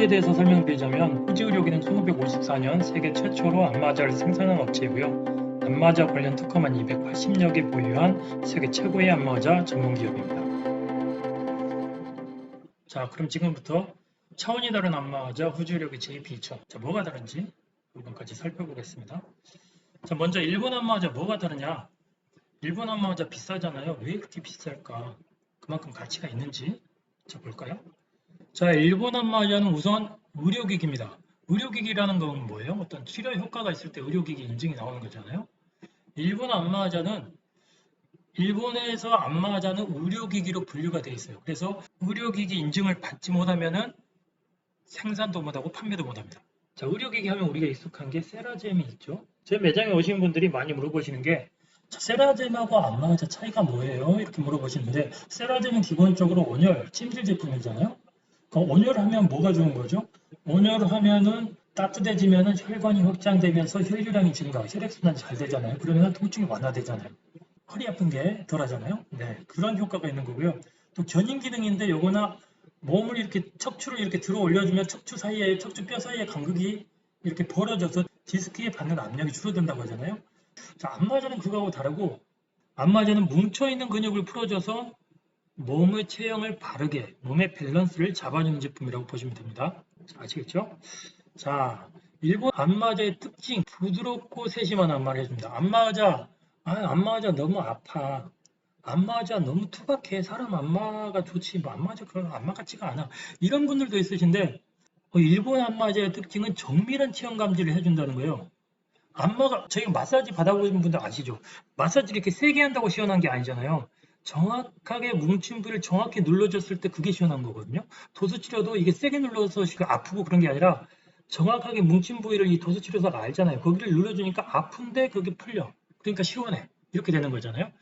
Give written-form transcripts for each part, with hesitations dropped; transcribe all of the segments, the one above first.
의료기에 대해서 설명드리자면 후지 의료기는 1954년 세계 최초로 안마자를 생산한 업체이고요. 안마자 관련 특허만 280여 개 보유한 세계 최고의 안마자 전문 기업입니다. 자, 그럼 지금부터 차원이 다른 안마자 후지 의료기 JP2000. 자, 뭐가 다른지 부분까지 살펴보겠습니다. 자, 먼저 일본 안마자 뭐가 다르냐? 일본 안마자 비싸잖아요. 왜 그렇게 비쌀까? 그만큼 가치가 있는지 자, 볼까요? 자, 일본 안마자는 우선 의료기기입니다. 의료기기라는 건 뭐예요? 어떤 치료 효과가 있을 때 의료기기 인증이 나오는 거잖아요. 일본에서 안마자는 의료기기로 분류가 되어 있어요. 그래서 의료기기 인증을 받지 못하면은 생산도 못하고 판매도 못합니다. 자, 의료기기 하면 우리가 익숙한 게 세라젬이 있죠. 제 매장에 오시는 분들이 많이 물어보시는 게 세라젬하고 안마자 차이가 뭐예요? 이렇게 물어보시는데 세라젬은 기본적으로 온열, 찜질 제품이잖아요. 온열하면 뭐가 좋은 거죠? 온열하면은 따뜻해지면은 혈관이 확장되면서 혈류량이 증가, 혈액순환이 잘 되잖아요. 그러면 통증이 완화되잖아요. 허리 아픈 게 덜하잖아요. 네, 그런 효과가 있는 거고요. 또 견인 기능인데 요거나 몸을 이렇게 척추를 이렇게 들어 올려주면 척추 뼈 사이의 간극이 이렇게 벌어져서 디스크에 받는 압력이 줄어든다고 하잖아요. 자, 안마자는 그거하고 다르고 안마자는 뭉쳐있는 근육을 풀어줘서 몸의 체형을 바르게, 몸의 밸런스를 잡아주는 제품이라고 보시면 됩니다. 아시겠죠? 자, 일본 안마자의 특징, 부드럽고 세심한 안마를 해줍니다. 안마자 너무 아파. 안마자 너무 투박해. 사람 안마가 좋지. 뭐 안마자 그런 안마 같지가 않아. 이런 분들도 있으신데, 일본 안마자의 특징은 정밀한 체형 감지를 해준다는 거예요. 안마가, 저희 마사지 받아보신 분들 아시죠? 마사지 이렇게 세게 한다고 시원한 게 아니잖아요. 정확하게 뭉친 부위를 정확히 눌러줬을 때 그게 시원한 거거든요. 도수치료도 이게 세게 눌러서 아프고 그런 게 아니라 정확하게 뭉친 부위를 이 도수치료사가 알잖아요. 거기를 눌러주니까 아픈데 그게 풀려. 그러니까 시원해. 이렇게 되는 거잖아요.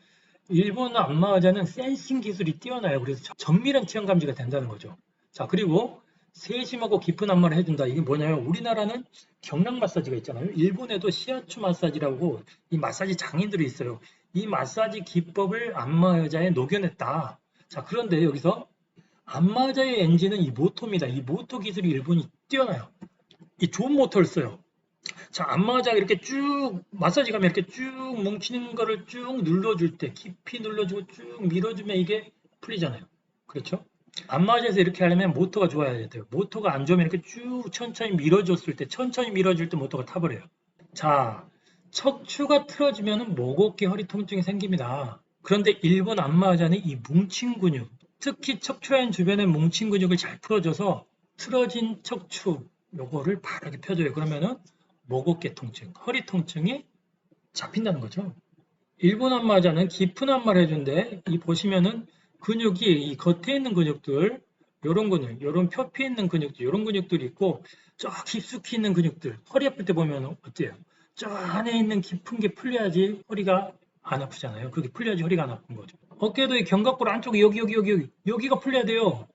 일본 안마의자는 센싱 기술이 뛰어나요. 그래서 정밀한 체형 감지가 된다는 거죠. 자, 그리고 세심하고 깊은 안마를 해준다. 이게 뭐냐면 우리나라는 경락 마사지가 있잖아요. 일본에도 시아추 마사지라고 이 마사지 장인들이 있어요. 이 마사지 기법을 안마의자에 녹여냈다. 자, 그런데 여기서 안마의자의 엔진은 이 모터입니다. 이 모터 기술이 일본이 뛰어나요. 이 좋은 모터를 써요. 자, 안마의자 이렇게 쭉 마사지 가면 이렇게 쭉 뭉치는 거를 쭉 눌러줄 때 깊이 눌러주고 쭉 밀어주면 이게 풀리잖아요. 그렇죠? 안마의자에서 이렇게 하려면 모터가 좋아야 돼요. 모터가 안 좋으면 이렇게 쭉 천천히 밀어줬을 때 천천히 밀어줄 때 모터가 타버려요. 자, 척추가 틀어지면 목, 어깨, 허리 통증이 생깁니다. 그런데 일본 안마의자는 이 뭉친 근육, 특히 척추라인 주변의 뭉친 근육을 잘 풀어줘서 틀어진 척추 요거를 바르게 펴줘요. 그러면은 목, 어깨 통증, 허리 통증이 잡힌다는 거죠. 일본 안마자는 깊은 안마를 해준데 이 보시면은 근육이 이 겉에 있는 근육들, 요런 근육, 요런 표피에 있는 근육들, 요런 근육들이 있고 쫙 깊숙이 있는 근육들, 허리 아플 때 보면 어때요? 저 안에 있는 깊은 게 풀려야지 허리가 안 아프잖아요. 그렇게 풀려야지 허리가 안 아픈 거죠. 어깨도 이 견갑골 안쪽에 여기가 풀려야 돼요.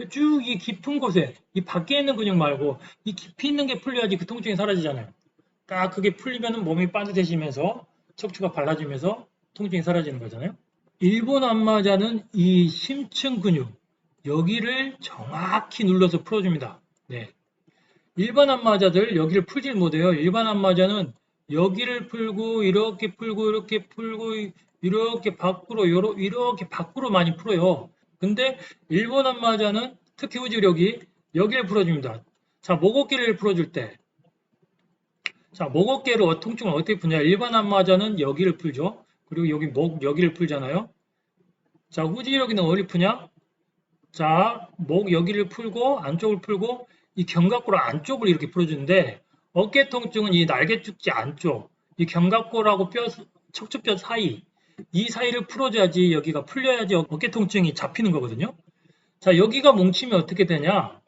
쭉 이 깊은 곳에 이 밖에 있는 근육 말고 이 깊이 있는 게 풀려야지 그 통증이 사라지잖아요. 딱 그게 풀리면 몸이 빠듯해지면서 척추가 발라지면서 통증이 사라지는 거잖아요. 일본 안마자는 이 심층 근육 여기를 정확히 눌러서 풀어줍니다. 네. 일반 안마자들 여기를 풀질 못해요. 일반 안마자는 여기를 풀고 이렇게 풀고 이렇게 풀고 이렇게 밖으로 이렇게 밖으로 많이 풀어요. 근데 일본 안마자는 특히 후지력이 여기를 풀어줍니다. 자, 목 어깨를 풀어줄 때, 자, 목 어깨로 통증을 어떻게 푸냐? 일반 안마자는 여기를 풀죠. 그리고 여기 목 여기를 풀잖아요. 자, 후지력이는 어디 푸냐? 자, 목 여기를 풀고 안쪽을 풀고 이 견갑골 안쪽을 이렇게 풀어주는데 어깨 통증은 이 날개축지 안쪽, 이 견갑골하고 척추뼈 사이 이 사이를 풀어줘야지 여기가 풀려야지 어깨 통증이 잡히는 거거든요. 자, 여기가 뭉치면 어떻게 되냐?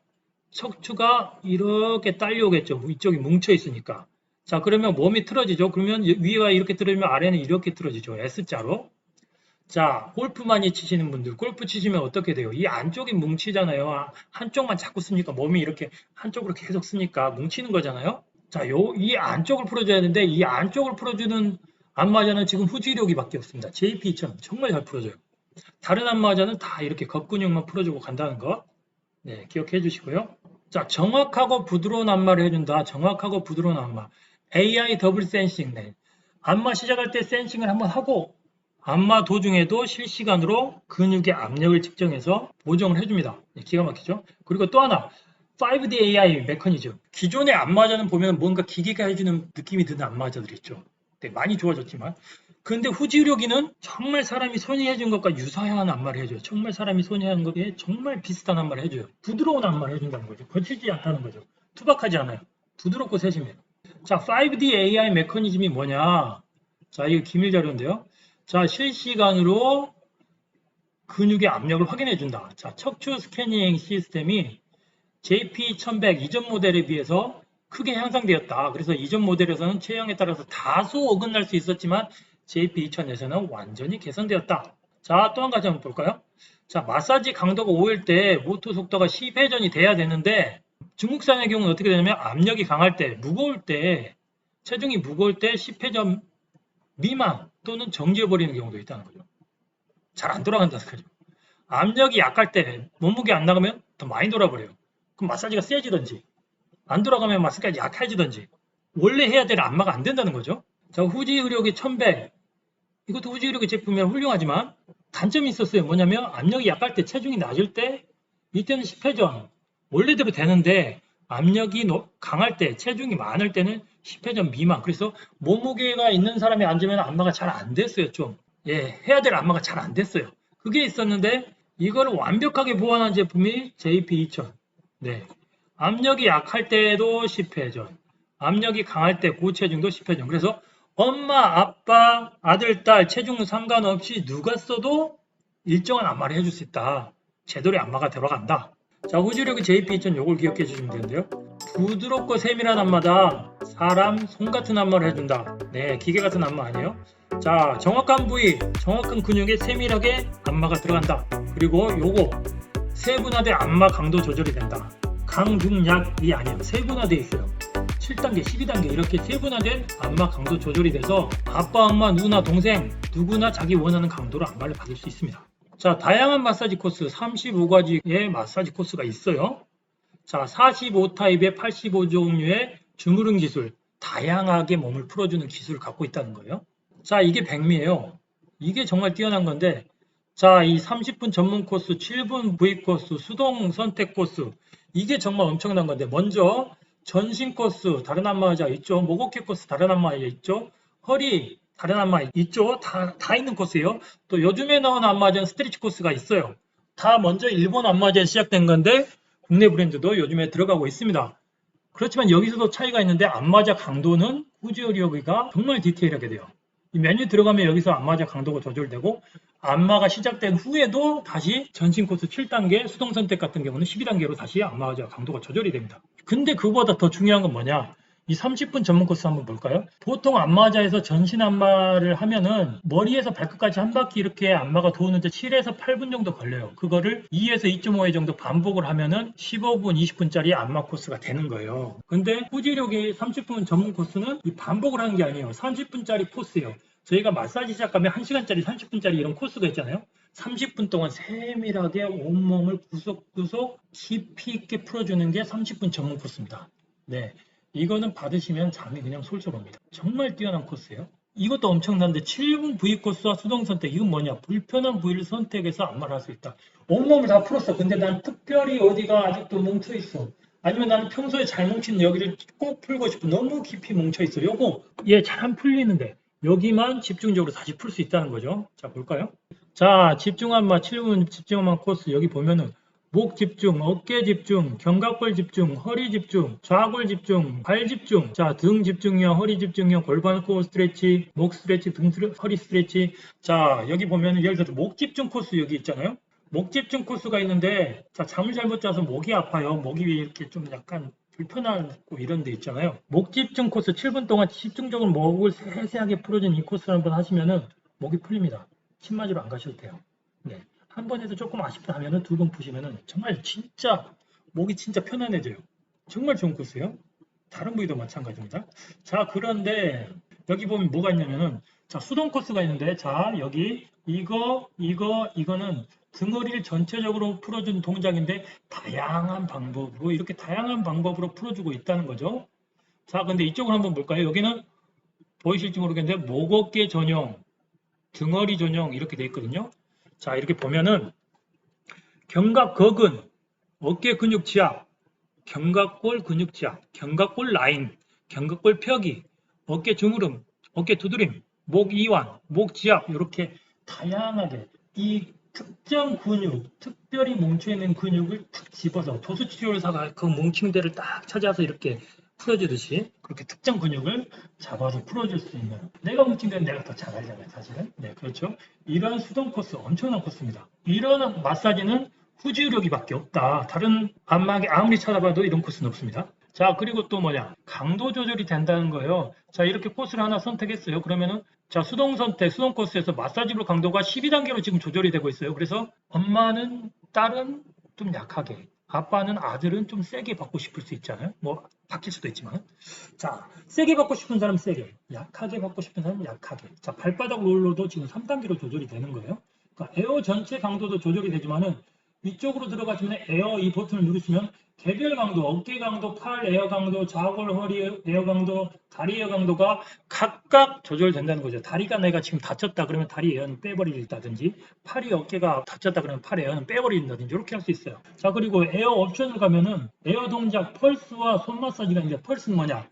척추가 이렇게 딸려오겠죠. 이쪽이 뭉쳐 있으니까. 자, 그러면 몸이 틀어지죠. 그러면 위가 이렇게 틀어지면 아래는 이렇게 틀어지죠. S자로. 자, 골프 많이 치시는 분들, 골프 치시면 어떻게 돼요? 이 안쪽이 뭉치잖아요. 한쪽만 자꾸 쓰니까 몸이 이렇게 한쪽으로 계속 쓰니까 뭉치는 거잖아요. 자, 이 안쪽을 풀어줘야 되는데 이 안쪽을 풀어주는 안마자는 지금 후지력이밖에 없습니다. JP2000 정말 잘 풀어줘요. 다른 안마자는 다 이렇게 겉근육만 풀어주고 간다는 거 네, 기억해 주시고요. 자, 정확하고 부드러운 안마를 해준다. 정확하고 부드러운 안마. AI 더블 센싱. 네. 안마 시작할 때 센싱을 한번 하고 안마 도중에도 실시간으로 근육의 압력을 측정해서 보정을 해줍니다. 네, 기가 막히죠? 그리고 또 하나 5D AI 메커니즘. 기존의 안마자는 보면 뭔가 기계가 해주는 느낌이 드는 안마자들 있죠. 네, 많이 좋아졌지만 근데 후지 의료기는 정말 사람이 손이 해준 것과 유사한 안마를 해줘요. 정말 사람이 손이 하는 것에 정말 비슷한 안마를 해줘요. 부드러운 안마를 해준다는 거죠. 거칠지 않다는 거죠. 투박하지 않아요. 부드럽고 세심해요. 자, 5D AI 메커니즘이 뭐냐? 자, 이거 기밀 자료인데요. 자, 실시간으로 근육의 압력을 확인해 준다. 자, 척추 스캐닝 시스템이 JP1100 이전 모델에 비해서 크게 향상되었다. 그래서 이전 모델에서는 체형에 따라서 다소 어긋날 수 있었지만 JP2000에서는 완전히 개선되었다. 자, 또 한 가지 한번 볼까요? 자, 마사지 강도가 5일 때 모터 속도가 10회전이 돼야 되는데 중국산의 경우는 어떻게 되냐면 압력이 강할 때, 무거울 때, 체중이 무거울 때 10회전 미만 또는 정지해버리는 경우도 있다는 거죠. 잘 안 돌아간다는 거죠. 압력이 약할 때 몸무게 안 나가면 더 많이 돌아버려요. 그럼 마사지가 세지든지 안 돌아가면 마사지가 약해지든지 원래 해야 될 안마가 안 된다는 거죠. 자, 후지 의료기 1100 이것도 후지 의료기 제품이면 훌륭하지만 단점이 있었어요. 뭐냐면 압력이 약할 때 체중이 낮을 때 이때는 10회전 원래대로 되는데 압력이 강할 때 체중이 많을 때는 10회전 미만. 그래서 몸무게가 있는 사람이 앉으면 안마가 잘 안 됐어요. 좀 해야 될 안마가 잘 안 됐어요. 그게 있었는데 이걸 완벽하게 보완한 제품이 JP2000. 네. 압력이 약할 때도 10회전, 압력이 강할 때 고체중도 10회전. 그래서 엄마, 아빠, 아들, 딸 체중 상관없이 누가 써도 일정한 안마를 해줄 수 있다. 제대로의 안마가 들어간다. 자, 후지력의 JP2000 요걸 기억해 주시면 되는데요. 부드럽고 세밀한 안마다 사람 손 같은 안마를 해준다. 네, 기계 같은 안마 아니에요. 자, 정확한 부위, 정확한 근육에 세밀하게 안마가 들어간다. 그리고 요거 세분화된 안마 강도 조절이 된다. 강중약이 아니에요. 세분화되어 있어요. 7단계, 12단계 이렇게 세분화된 안마 강도 조절이 돼서 아빠, 엄마, 누나, 동생 누구나 자기 원하는 강도로 안마를 받을 수 있습니다. 자, 다양한 마사지 코스 35가지의 마사지 코스가 있어요. 자, 45타입의 85종류의 주무른 기술, 다양하게 몸을 풀어주는 기술을 갖고 있다는 거예요. 자, 이게 백미예요. 이게 정말 뛰어난 건데, 자, 이 30분 전문 코스, 7분 부위 코스, 수동 선택 코스, 이게 정말 엄청난 건데, 먼저 전신 코스, 다른 안마의자 있죠. 목 어깨 코스, 다른 안마의자 있죠. 허리, 다른 안마 있죠. 다 있는 코스예요. 또 요즘에 나온 안마의자는 스트레치 코스가 있어요. 다 먼저 일본 안마의자에 시작된 건데, 국내 브랜드도 요즘에 들어가고 있습니다. 그렇지만 여기서도 차이가 있는데 안마의자 강도는 후지의료기가 정말 디테일하게 돼요. 이 메뉴 들어가면 여기서 안마의자 강도가 조절되고 안마가 시작된 후에도 다시 전신 코스 7단계 수동 선택 같은 경우는 12단계로 다시 안마의자 강도가 조절이 됩니다. 근데 그거보다 더 중요한 건 뭐냐? 이 30분 전문 코스 한번 볼까요? 보통 안마의자에서 전신 안마를 하면은 머리에서 발끝까지 한 바퀴 이렇게 안마가 도는데 7에서 8분 정도 걸려요. 그거를 2에서 2.5회 정도 반복을 하면은 15분, 20분짜리 안마 코스가 되는 거예요. 근데 후지력이 30분 전문 코스는 이 반복을 하는 게 아니에요. 30분짜리 코스예요. 저희가 마사지 시작하면 1시간짜리, 30분짜리 이런 코스가 있잖아요. 30분 동안 세밀하게 온몸을 구석구석 깊이 있게 풀어주는 게 30분 전문 코스입니다. 네. 이거는 받으시면 잠이 그냥 솔솔 옵니다. 정말 뛰어난 코스예요. 이것도 엄청난데 7분 부위 코스와 수동 선택 이건 뭐냐? 불편한 부위를 선택해서 안마를 할 수 있다. 온몸을 다 풀었어. 근데 난 특별히 어디가 아직도 뭉쳐 있어. 아니면 나는 평소에 잘 뭉친 여기를 꼭 풀고 싶어. 너무 깊이 뭉쳐 있어. 요거 얘 잘 안 풀리는데 여기만 집중적으로 다시 풀 수 있다는 거죠. 자, 볼까요? 자, 집중안마 7분 집중안마 코스 여기 보면은 목 집중, 어깨 집중, 견갑골 집중, 허리 집중, 좌골 집중, 발 집중. 자, 등 집중이요, 허리 집중이요, 골반 코어 스트레치, 목 스트레치, 허리 스트레치. 자, 여기 보면 예를 들어서 목 집중 코스 여기 있잖아요. 목 집중 코스가 있는데, 자, 잠을 잘못 자서 목이 아파요. 목이 이렇게 좀 약간 불편하고 이런 데 있잖아요. 목 집중 코스 7분 동안 집중적으로 목을 세세하게 풀어준 이 코스를 한번 하시면은 목이 풀립니다. 침 맞으러 안 가셔도 돼요. 네. 한 번에서 조금 아쉽다 하면은 두 번 푸시면은 정말 진짜 목이 진짜 편안해져요. 정말 좋은 코스예요. 다른 부위도 마찬가지입니다. 자, 그런데 여기 보면 뭐가 있냐면은 자, 수동 코스가 있는데, 자, 여기 이거는 등허리를 전체적으로 풀어준 동작인데 다양한 방법으로 이렇게 다양한 방법으로 풀어주고 있다는 거죠. 자, 근데 이쪽을 한번 볼까요? 여기는 보이실지 모르겠는데 목 어깨 전용, 등허리 전용 이렇게 돼 있거든요. 자, 이렇게 보면은 견갑 거근, 어깨 근육 지압, 견갑골 근육 지압, 견갑골 라인, 견갑골 펴기, 어깨 주무름, 어깨 두드림, 목 이완, 목 지압 이렇게 다양하게 이 특정 근육, 특별히 뭉쳐있는 근육을 탁 집어서 도수치료사가 그 뭉친 데를 딱 찾아서 이렇게 풀어주듯이 그렇게 특정 근육을 잡아서 풀어줄 수 있는, 내가 뭉친 데는 내가 더 잘 알잖아요 사실은. 네, 그렇죠. 이런 수동 코스 엄청난 코스입니다. 이런 마사지는 후지의료기밖에 없다. 다른 안마기 아무리 찾아봐도 이런 코스는 없습니다. 자, 그리고 또 뭐냐, 강도 조절이 된다는 거예요. 자, 이렇게 코스를 하나 선택했어요. 그러면은 자, 수동 선택, 수동 코스에서 마사지로 강도가 12단계로 지금 조절이 되고 있어요. 그래서 엄마는 딸은 좀 약하게, 아빠는 아들은 좀 세게 받고 싶을 수 있잖아요. 뭐 바뀔 수도 있지만. 자, 세게 받고 싶은 사람 세게, 약하게 받고 싶은 사람 약하게. 자, 발바닥 롤러도 지금 3단계로 조절이 되는 거예요. 그러니까 에어 전체 강도도 조절이 되지만은 이쪽으로 들어가시면 에어 이 버튼을 누르시면 개별 강도, 어깨 강도, 팔 에어 강도, 좌골 허리 에어 강도, 다리 에어 강도가 각각 조절된다는 거죠. 다리가 내가 지금 다쳤다 그러면 다리 에어는 빼버린다든지, 팔이 어깨가 다쳤다 그러면 팔 에어는 빼버린다든지 이렇게 할 수 있어요. 자, 그리고 에어 옵션을 가면은 에어 동작 펄스와 손 마사지가 있는데, 펄스는 뭐냐?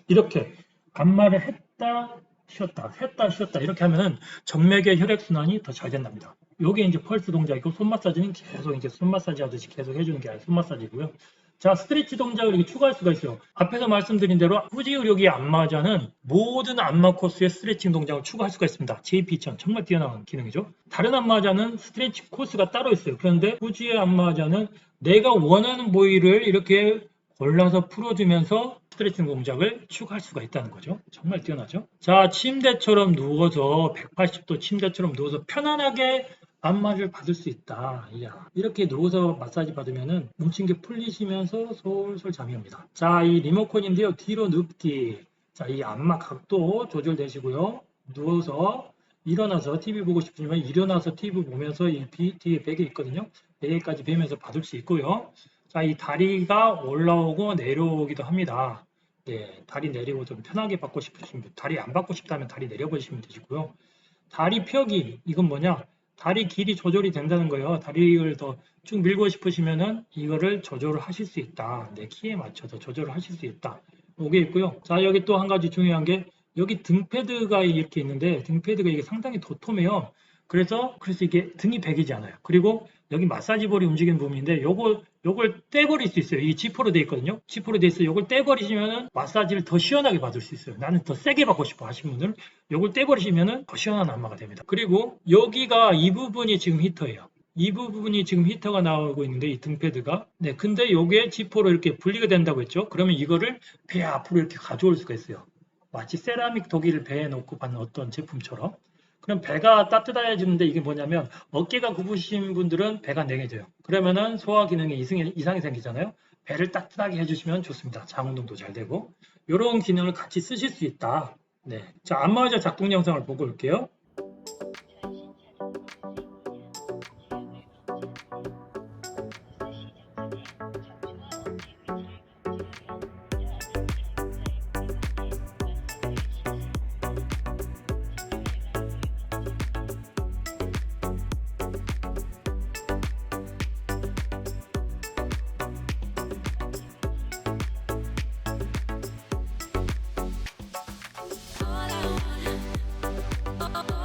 이렇게 안마를 했다 쉬었다 했다 쉬었다 이렇게 하면은 정맥의 혈액순환이 더 잘 된답니다. 요게 이제 펄스 동작이고, 손 마사지는 계속 이제 손 마사지 하듯이 계속 해주는 게 아니라 손 마사지고요. 자, 스트레치 동작을 이렇게 추가할 수가 있어요. 앞에서 말씀드린 대로 후지의료기 안마자는 모든 안마 코스에 스트레칭 동작을 추가할 수가 있습니다. JP2000 정말 뛰어난 기능이죠. 다른 안마자는 스트레치 코스가 따로 있어요. 그런데 후지의 안마자는 내가 원하는 부위를 이렇게 골라서 풀어주면서 스트레칭 동작을 추가할 수가 있다는 거죠. 정말 뛰어나죠. 자, 침대처럼 누워서 180도 침대처럼 누워서 편안하게 안마를 받을 수 있다. 이야, 이렇게 누워서 마사지 받으면은 뭉친 게 풀리시면서 솔솔 잠이 옵니다. 자, 이 리모컨인데요. 뒤로 눕기. 자, 이 안마 각도 조절되시고요. 누워서 일어나서 TV 보고 싶으면 일어나서 TV 보면서 이 뒤에 베개 있거든요. 베개까지 베면서 받을 수 있고요. 자, 이 다리가 올라오고 내려오기도 합니다. 네, 다리 내리고 좀 편하게 받고 싶으시면, 다리 안 받고 싶다면 다리 내려버리시면 되시고요. 다리 펴기, 이건 뭐냐? 다리 길이 조절이 된다는 거예요. 다리를 더 쭉 밀고 싶으시면은 이거를 조절을 하실 수 있다. 내 키에 맞춰서 조절을 하실 수 있다. 이게 있고요. 자, 여기 또 한 가지 중요한 게, 여기 등 패드가 이렇게 있는데, 등 패드가 이게 상당히 도톰해요. 그래서 이게 등이 베기지 않아요. 그리고 여기 마사지 볼이 움직이는 부분인데, 요걸 떼버릴 수 있어요. 이게 지퍼로 돼 있거든요. 지퍼로 돼 있어요. 요걸 떼버리시면은 마사지를 더 시원하게 받을 수 있어요. 나는 더 세게 받고 싶어 하시는 분들은 요걸 떼버리시면은 더 시원한 안마가 됩니다. 그리고 여기가 이 부분이 지금 히터예요. 이 부분이 지금 히터가 나오고 있는데, 이 등패드가. 네, 근데 요게 지퍼로 이렇게 분리가 된다고 했죠. 그러면 이거를 배 앞으로 이렇게 가져올 수가 있어요. 마치 세라믹 도기를 배에 놓고 받는 어떤 제품처럼. 그럼 배가 따뜻해지는데, 이게 뭐냐면 어깨가 굽으신 분들은 배가 냉해져요. 그러면은 소화 기능에 이상이 생기잖아요. 배를 따뜻하게 해주시면 좋습니다. 장 운동도 잘 되고, 이런 기능을 같이 쓰실 수 있다. 네, 자, 안마의자 작동 영상을 보고 올게요. All I want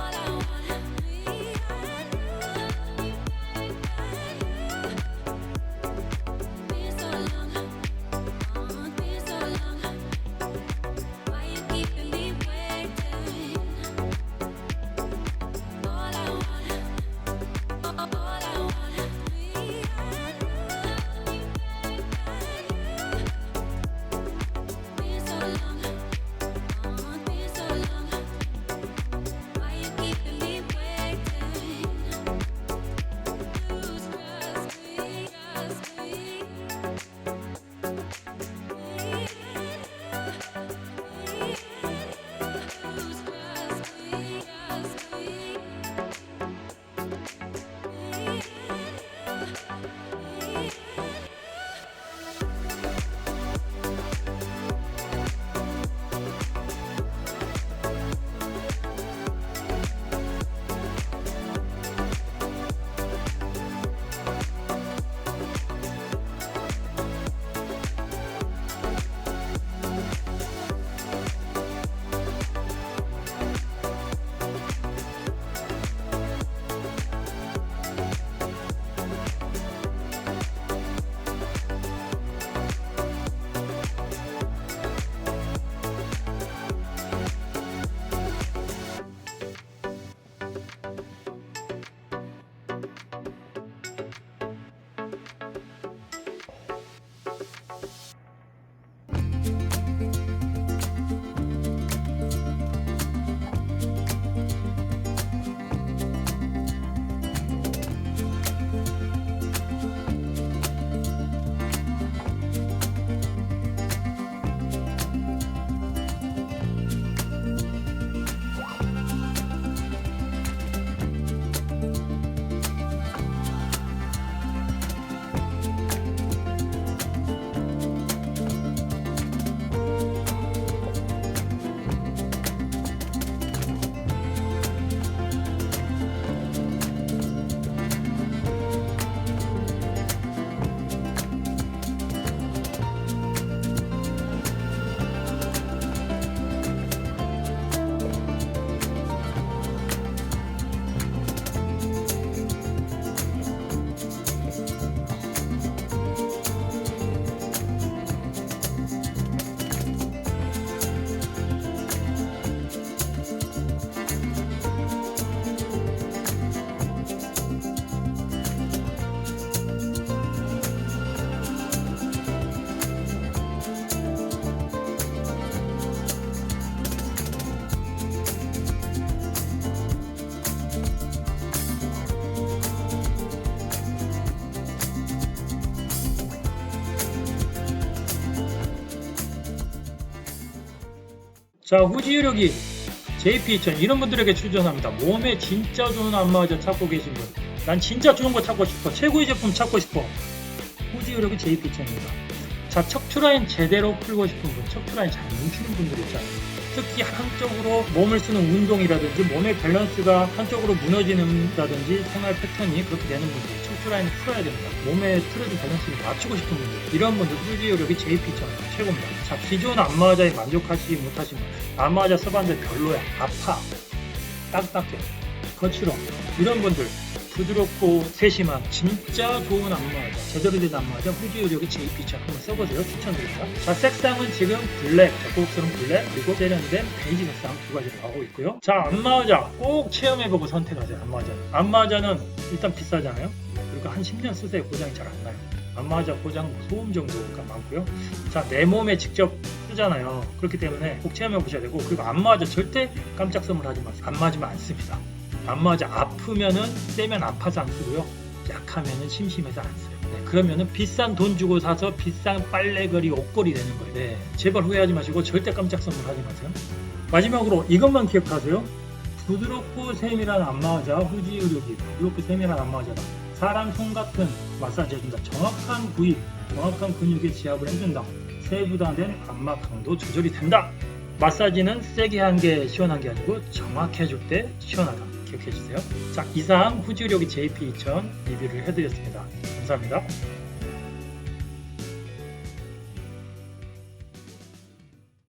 자, 후지 의료기 JP2000 이런 분들에게 추천합니다. 몸에 진짜 좋은 안마의자 찾고 계신 분, 난 진짜 좋은 거 찾고 싶어, 최고의 제품 찾고 싶어, 후지 의료기 JP2000입니다. 자, 척추 라인 제대로 풀고 싶은 분, 척추 라인 잘 뭉치는 분들 있잖아요. 특히 한쪽으로 몸을 쓰는 운동이라든지 몸의 밸런스가 한쪽으로 무너지는다든지 생활 패턴이 그렇게 되는 분들, 척추 라인을 풀어야 됩니다. 몸의 틀어진 밸런스를 맞추고 싶은 분들, 이런 분들 후지 의료기 JP2000 최고입니다. 자, 기존 안마의자에 만족하지 못하시면 안마의자 써봤는데 별로야, 아파, 딱딱해, 거칠어, 이런 분들 부드럽고 세심한 진짜 좋은 안마의자, 제대로 된 안마의자 후지 의료기 JP2000 한번 써보세요. 추천드립니다. 자, 색상은 지금 블랙, 고급스러운 블랙, 그리고 세련된 베이지 색상 두 가지로 나오고 있고요. 자, 안마의자 꼭 체험해보고 선택하세요. 안마의자는 일단 비싸잖아요. 그리고 한 10년 쓰세요. 고장이 잘 안 나요. 안마의자 고장 소음 정도가 많고요. 자, 내 몸에 직접 쓰잖아요. 그렇기 때문에 꼭 체험해 보셔야 되고, 그리고 안마의자 절대 깜짝 선물하지 마세요. 안 맞으면 안 씁니다. 안마의자 아프면은 세면 아파서 안 쓰고요, 약하면은 심심해서 안 써요. 네, 그러면은 비싼 돈 주고 사서 비싼 빨래거리, 옷걸이 되는 거예요. 네, 제발 후회하지 마시고 절대 깜짝 선물하지 마세요. 마지막으로 이것만 기억하세요. 부드럽고 세밀한 안마의자 후지 의료기, 부드럽고 세밀한 안마의자다. 사람 손 같은 마사지 해준다. 정확한 부위, 정확한 근육의 지압을 해준다. 세부화된 안마 강도 조절이 된다. 마사지는 세게 한 게 시원한 게 아니고 정확히 해줄 때 시원하다. 기억해 주세요. 자, 이상 후지 의료기 JP2000 리뷰를 해드렸습니다. 감사합니다.